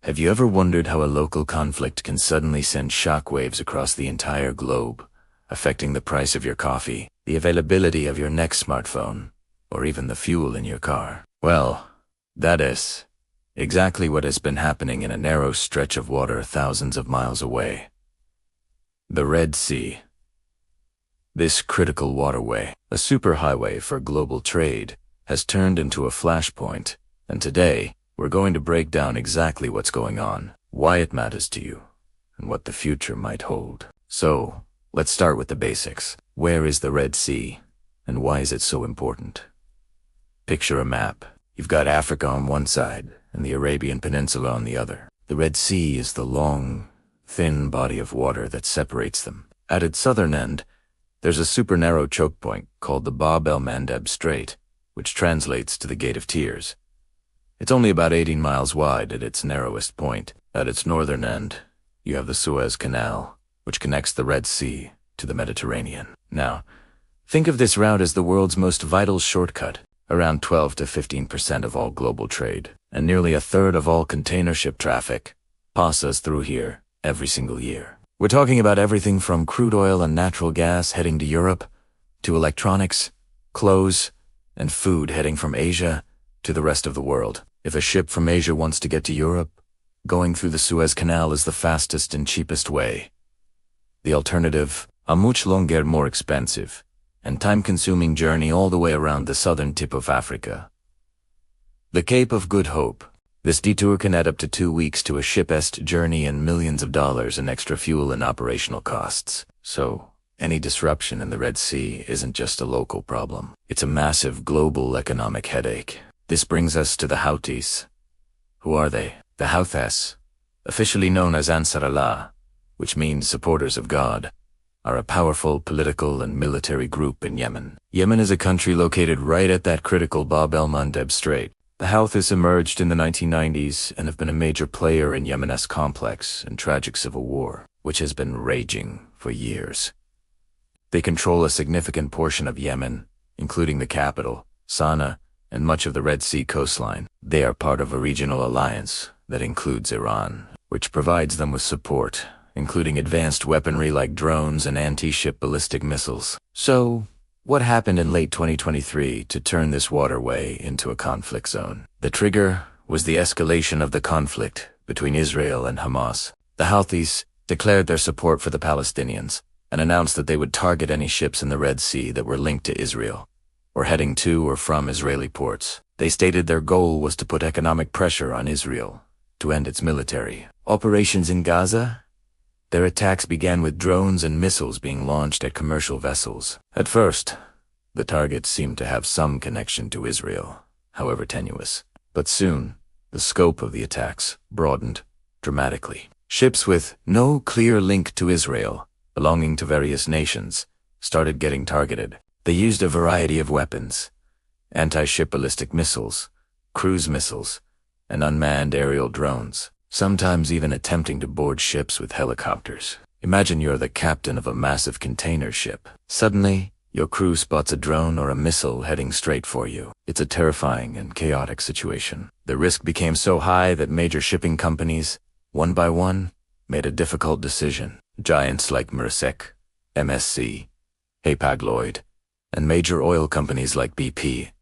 Have you ever wondered how a local conflict can suddenly send shockwaves across the entire globe, affecting the price of your coffee, the availability of your next smartphone, or even the fuel in your car? Well, that is exactly what has been happening in a narrow stretch of water thousands of miles away. The Red Sea. This critical waterway, a superhighway for global trade, has turned into a flashpoint, and today, we're going to break down exactly what's going on, why it matters to you, and what the future might hold. So, let's start with the basics. Where is the Red Sea, and why is it so important? Picture a map. You've got Africa on one side, and the Arabian Peninsula on the other. The Red Sea is the long, thin body of water that separates them. At its southern end, there's a super narrow choke point called the al-Mandeb Strait, which translates to the Gate of Tears. It's only about 18 miles wide at its narrowest point. At its northern end, you have the Suez Canal, which connects the Red Sea to the Mediterranean. Now, think of this route as the world's most vital shortcut. Around 12 to 15% of all global trade, and nearly a third of all container ship traffic, passes through here every single year. We're talking about everything from crude oil and natural gas heading to Europe, to electronics, clothes, and food heading from Asia to the rest of the world. If a ship from Asia wants to get to Europe, going through the Suez Canal is the fastest and cheapest way. The alternative, a much longer, more expensive, and time-consuming journey all the way around the southern tip of Africa. The Cape of Good Hope. This detour can add up to 2 weeks to a ship's journey and millions of dollars in extra fuel and operational costs. So, any disruption in the Red Sea isn't just a local problem. It's a massive global economic headache. This brings us to the Houthis. Who are they? The Houthis, officially known as Ansar Allah, which means supporters of God, are a powerful political and military group in Yemen. Yemen is a country located right at that critical Bab el-Mandeb Strait. The Houthis emerged in the 1990s and have been a major player in Yemen's complex and tragic civil war, which has been raging for years. They control a significant portion of Yemen, including the capital, Sana'a, and much of the Red Sea coastline. They are part of a regional alliance that includes Iran, which provides them with support, including advanced weaponry like drones and anti-ship ballistic missiles. So, what happened in late 2023 to turn this waterway into a conflict zone? The trigger was the escalation of the conflict between Israel and Hamas. The Houthis declared their support for the Palestinians and announced that they would target any ships in the Red Sea that were linked to Israel or heading to or from Israeli ports. They stated their goal was to put economic pressure on Israel to end its military operations in Gaza. Their attacks began with drones and missiles being launched at commercial vessels. At first, the targets seemed to have some connection to Israel, however tenuous. But soon, the scope of the attacks broadened dramatically. Ships with no clear link to Israel, belonging to various nations, started getting targeted. They used a variety of weapons: anti-ship ballistic missiles, cruise missiles, and unmanned aerial drones, sometimes even attempting to board ships with helicopters. Imagine you're the captain of a massive container ship. Suddenly, your crew spots a drone or a missile heading straight for you. It's a terrifying and chaotic situation. The risk became so high that major shipping companies, one by one, made a difficult decision. Giants like Maritime, MSC, Hapag-Lloyd, and major oil companies like BP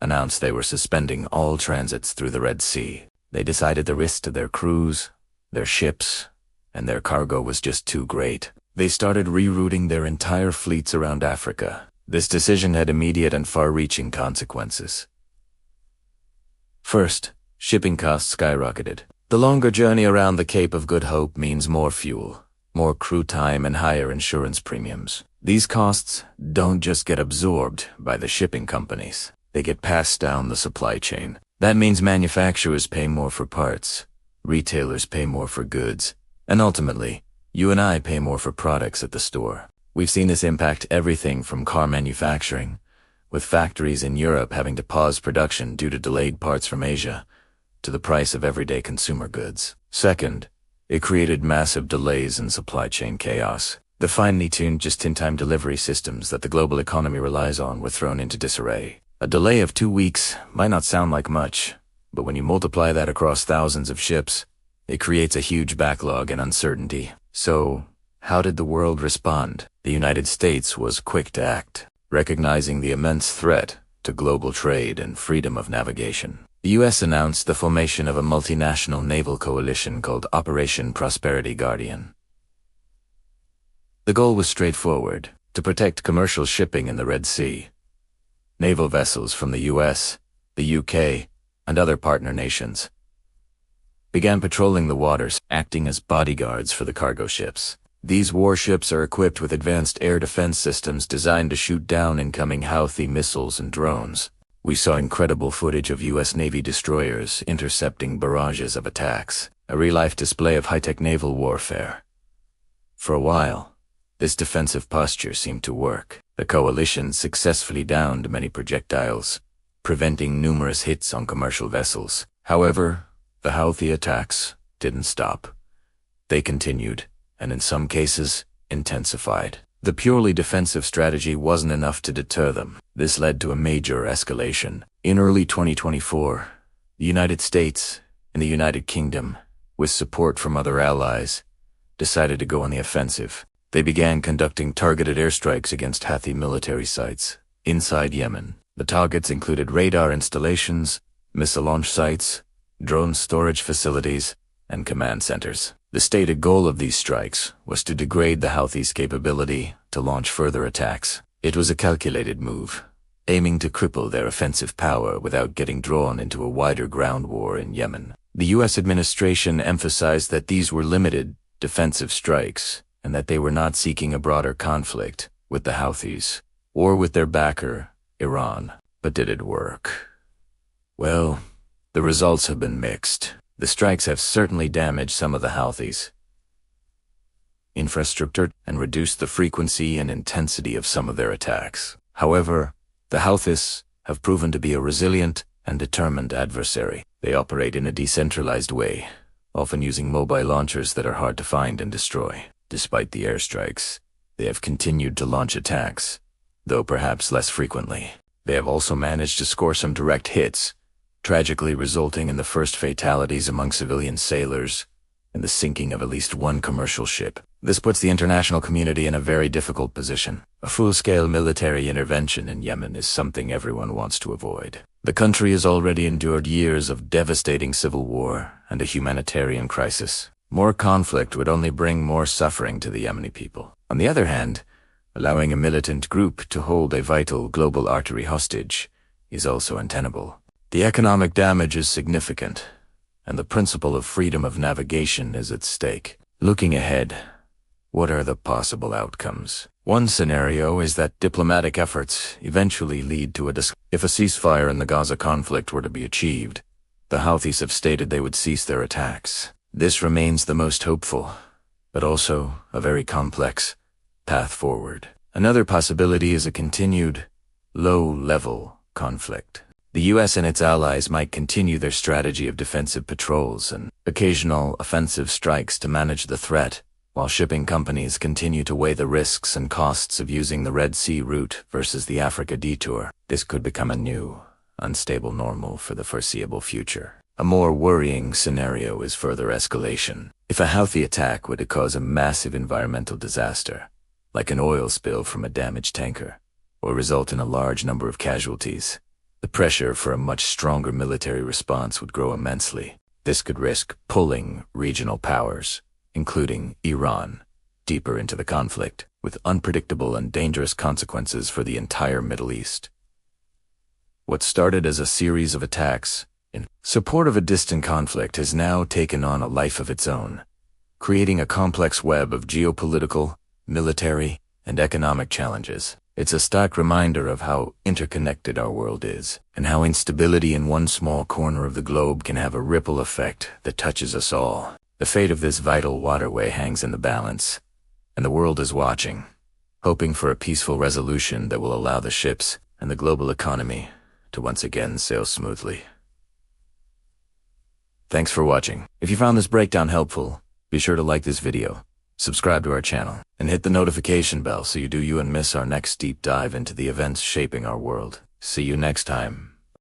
announced they were suspending all transits through the Red Sea. They decided the risk to their crews, their ships, and their cargo was just too great. They started rerouting their entire fleets around Africa. This decision had immediate and far-reaching consequences. First, shipping costs skyrocketed. The longer journey around the Cape of Good Hope means more fuel, more crew time, and higher insurance premiums. These costs don't just get absorbed by the shipping companies. They get passed down the supply chain. That means manufacturers pay more for parts, retailers pay more for goods, and ultimately, you and I pay more for products at the store. We've seen this impact everything from car manufacturing, with factories in Europe having to pause production due to delayed parts from Asia, to the price of everyday consumer goods. Second, it created massive delays and supply chain chaos. The finely tuned just-in-time delivery systems that the global economy relies on were thrown into disarray. A delay of 2 weeks might not sound like much, but when you multiply that across thousands of ships, It creates a huge backlog and uncertainty. So, how did the world respond? The United States was quick to act, recognizing the immense threat to global trade and freedom of navigation. The U.S. announced the formation of a multinational naval coalition called Operation Prosperity Guardian. The goal was straightforward: to protect commercial shipping in the Red Sea. Naval vessels from the U.S., the U.K., and other partner nations began patrolling the waters, acting as bodyguards for the cargo ships. These warships are equipped with advanced air defense systems designed to shoot down incoming Houthi missiles and drones. We saw incredible footage of U.S. Navy destroyers intercepting barrages of attacks, a real-life display of high-tech naval warfare. For a while, this defensive posture seemed to work. The coalition successfully downed many projectiles, preventing numerous hits on commercial vessels. However, the Houthi attacks didn't stop. They continued, and in some cases, intensified. The purely defensive strategy wasn't enough to deter them. This led to a major escalation. In early 2024, the United States and the United Kingdom, with support from other allies, decided to go on the offensive. They began conducting targeted airstrikes against Houthi military sites inside Yemen. The targets included radar installations, missile launch sites, drone storage facilities, and command centers. The stated goal of these strikes was to degrade the Houthis' capability to launch further attacks. It was a calculated move, aiming to cripple their offensive power without getting drawn into a wider ground war in Yemen. The U.S. administration emphasized that these were limited defensive strikes and that they were not seeking a broader conflict with the Houthis or with their backer, Iran. But did it work? Well, the results have been mixed. The strikes have certainly damaged some of the Houthis' infrastructure and reduced the frequency and intensity of some of their attacks. However, the Houthis have proven to be a resilient and determined adversary. They operate in a decentralized way, often using mobile launchers that are hard to find and destroy. Despite the airstrikes, they have continued to launch attacks, though perhaps less frequently. They have also managed to score some direct hits, tragically resulting in the first fatalities among civilian sailors and the sinking of at least one commercial ship. This puts the international community in a very difficult position. A full-scale military intervention in Yemen is something everyone wants to avoid. The country has already endured years of devastating civil war and a humanitarian crisis. More conflict would only bring more suffering to the Yemeni people. On the other hand, allowing a militant group to hold a vital global artery hostage is also untenable. The economic damage is significant, and the principle of freedom of navigation is at stake. Looking ahead, what are the possible outcomes? One scenario is that diplomatic efforts eventually lead to if a ceasefire in the Gaza conflict were to be achieved, the Houthis have stated they would cease their attacks. This remains the most hopeful, but also a very complex path forward. Another possibility is a continued, low-level conflict. The U.S. and its allies might continue their strategy of defensive patrols and occasional offensive strikes to manage the threat, while shipping companies continue to weigh the risks and costs of using the Red Sea route versus the Africa detour. This could become a new, unstable normal for the foreseeable future. A more worrying scenario is further escalation. If a Houthi attack were to cause a massive environmental disaster, like an oil spill from a damaged tanker, or result in a large number of casualties, the pressure for a much stronger military response would grow immensely. This could risk pulling regional powers, including Iran, deeper into the conflict, with unpredictable and dangerous consequences for the entire Middle East. What started as a series of attacks in support of a distant conflict has now taken on a life of its own, creating a complex web of geopolitical, military, and economic challenges. It's a stark reminder of how interconnected our world is, and how instability in one small corner of the globe can have a ripple effect that touches us all. The fate of this vital waterway hangs in the balance, and the world is watching, hoping for a peaceful resolution that will allow the ships and the global economy to once again sail smoothly. Thanks for watching. If you found this breakdown helpful, be sure to like this video, subscribe to our channel, and hit the notification bell so you don't miss our next deep dive into the events shaping our world. See you next time.